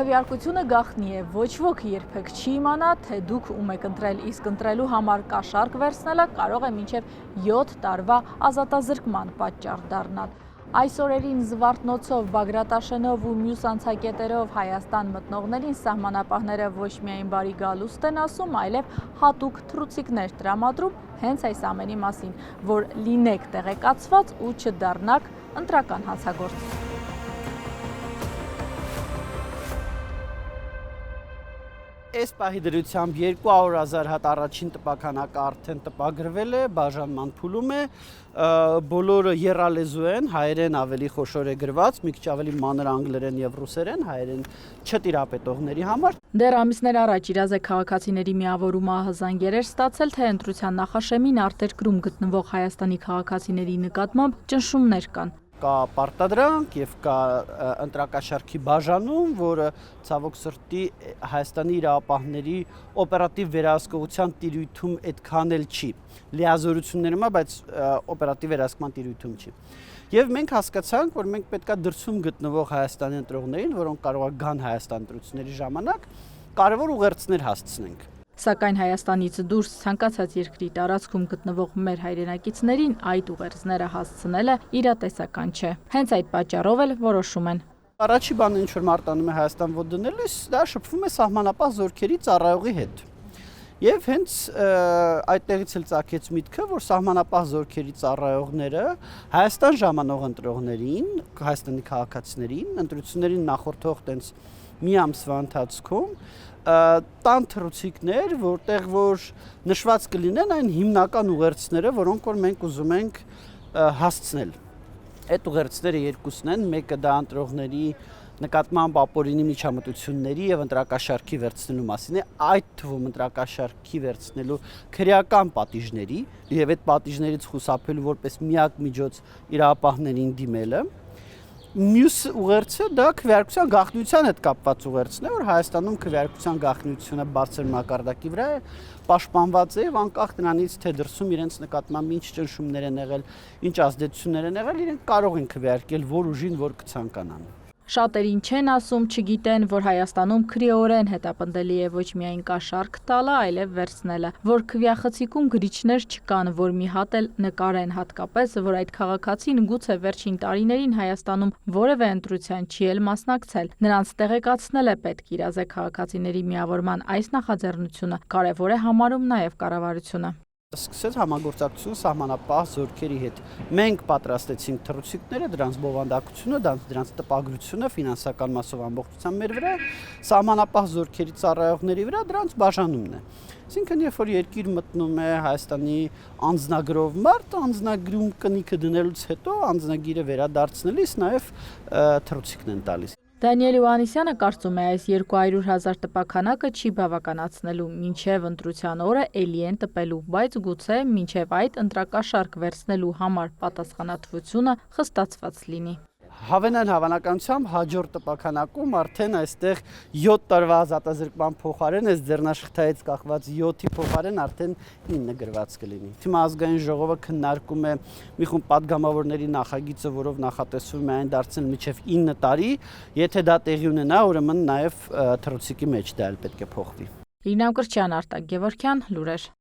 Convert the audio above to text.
Քվեարկությունը գաղտնի է, ոչ ոք երբեք չի իմանա, թե դուք ում եք ընտրել, իսկ ընտրելու համար կաշառք վերցնելը կարող է մինչև 7 տարվա ազատազրկման պատճառ դառնալ։ Այս օրերին Զվարթնոցով, Բագրատաշենով ու մյուս անցակետերով Հայաստան մտնողներին սահմանապահները ոչ միայն բարի գալուստ են ասում, այլև հատուկ թռուցիկներ տրամադրում հենց այս ամենի մասին, որ լինեք տեղեկացված ու չդառնաք ընտրական հանցագործ։ Այս պահի դրությամբ 200,000 հատ առաջին տպականակը արդեն տպագրվել է, բաժանման փուլում է, բոլորը եռալեզու են, հայերեն ավելի խոշոր է գրված, մի քիչ ավելի մանր անգլերեն եւ ռուսերեն, հայերեն չտիրապետողների համար։ Դեռ ամիսներ առաջ Իրազեկ քաղաքացիների միավորումը ահազանգեր էր ստացել, թե ընտրության նախաշեմին արտերկրում գտնվող Հայաստանի քաղաքացիների նկատմամբ ճնշումներ կան։ Կա պարտադրանք եւ կա ընտրակաշառքի բաժանում, որը ցավոք սրտի Հայաստանի իրավապահների օպերատիվ վերահսկողության տիրույթում այդքան էլ չի։ Լիազորություններում է, բայց օպերատիվ վերահսկման տիրույթում չի։ Եվ մենք հասկացանք, որ մենք պետքա դրսում գտնվող Հայաստանի ընտրողներին, որոնք կարող է գան Հայաստան ընտրությունների ժամանակ, կարևոր ուղերձներ հասցնենք։ Սակայն Հայաստանից դուրս ցանկացած երկրի տարածքում գտնվող մեր հայրենակիցներին այդ ուղերձները հասցնելը իրատեսական չէ։ Հենց այդ պատճառով էլ որոշում են։ Առաջի բանը, ինչ որ մարտանում է Հայաստան ոտ դնելիս, դա շփվում է սահմանապահ զորքերի ծառայողի հետ։ Եվ հենց այդտեղից էլ ծագեց միտքը, որ սահմանապահ զորքերի ծառայողները Հայաստան ժամանող ընտրողներին, Հայաստանի քաղաքացիներին, ընտրություններին նախորդող տենց մի ամսվա ընթացքում տան թռուցիկներ, որտեղ որ նշված կլինեն այն հիմնական ուղերձները, որոնք որ մենք ուզում ենք հասցնել։ Այդ ուղերձները երկուսն են, մեկը դա ընտրողների նկատմամբ ապօրինի միջամտությունների եւ ընտրակաշառքի վերցնելու մասին է, այդ թվում ընտրակաշառքի վերցնելու քրեական պատիժների եւ այդ պատիժներից խուսափելու որպես միակ միջոց իրավապահներին դիմելը։ Մյուս ուղերձը դա քվեարկության գաղտնիության հետ կապված ուղերձն է, որ Հայաստանում քվեարկության գաղտնիությունը բարձր մակարդակի վրա է, պաշտպանված է եւ անկախ նրանից, թե դրսում իրենց նկատմամբ ինչ ճնշումներ են եղել, ինչ ազդեցություններ են եղել, իրենք կարող են քվեարկել որ ուժին, որ կցանկանան։ Շատերին չեն ասում, չգիտեն, որ Հայաստանում քրեորեն հետապնդելի է ոչ միայն կաշառք տալը, այլև վերցնելը, որ քվեախցիկում գրիչներ չկան, որ մի հատ էլ նկարեն, հատկապես, որ այդ քաղաքացին գուցե վերջին տարիներին Հայաստանում որևէ ընտրության չի էլ մասնակցել։ Նրանց տեղեկացնել է պետք Իրազեկ քաղաքացիների միավորման այս նախաձեռնությունը կարևոր է համարում նաև կառավարությունը։ Սկսեց համագործակցություն սահմանապահ զորքերի հետ։ Մենք պատրաստեցինք թռուցիկները, դրանց բովանդակությունը, դրանց տպագրությունը, ֆինանսական մասով ամբողջությամբ մեր վրա, սահմանապահ զորքերի ծառայողների վրա դրանց բաժանումն է։ Այսինքն, երբ որ երկիր մտնում է Հայաստանի անձնագրով մարդ, անձնագրում կնիքը դնելուց հետո անձնագիրը վերադարձնելիս նաև թռուցիկն են տալիս։ Դանիել Հովհաննիսյանը կարծում է, այս 200,000 տպականակը չի բավականացնելու, մինչև ընտրության օրը էլի են տպելու, բայց գուցե մինչև այդ ընտրակաշառք վերցնելու համար պատասխանատվությունը խստացված լինի։ Հավանան հավանականությամբ հաջորդ տպականակում արդեն այստեղ 7 տարվա ազատազրկման փոխարեն այս ձեռնաշխտայից կախված 7-ի փոխարեն արդեն 9 գրված կլինի։ Թիմի ազգային ժողովը քննարկում է մի խումբ падգամավորների նախագիծը, որով նախատեսվում է այն դարձնել մինչև 9 տարի, եթե դա տեղի ունենա, ուրեմն նաև թռուցիկի մեջ դա էլ պետք է փոխվի։ Լիլիթ Կրչյան, Արտակ Գևորգյան, լուրեր։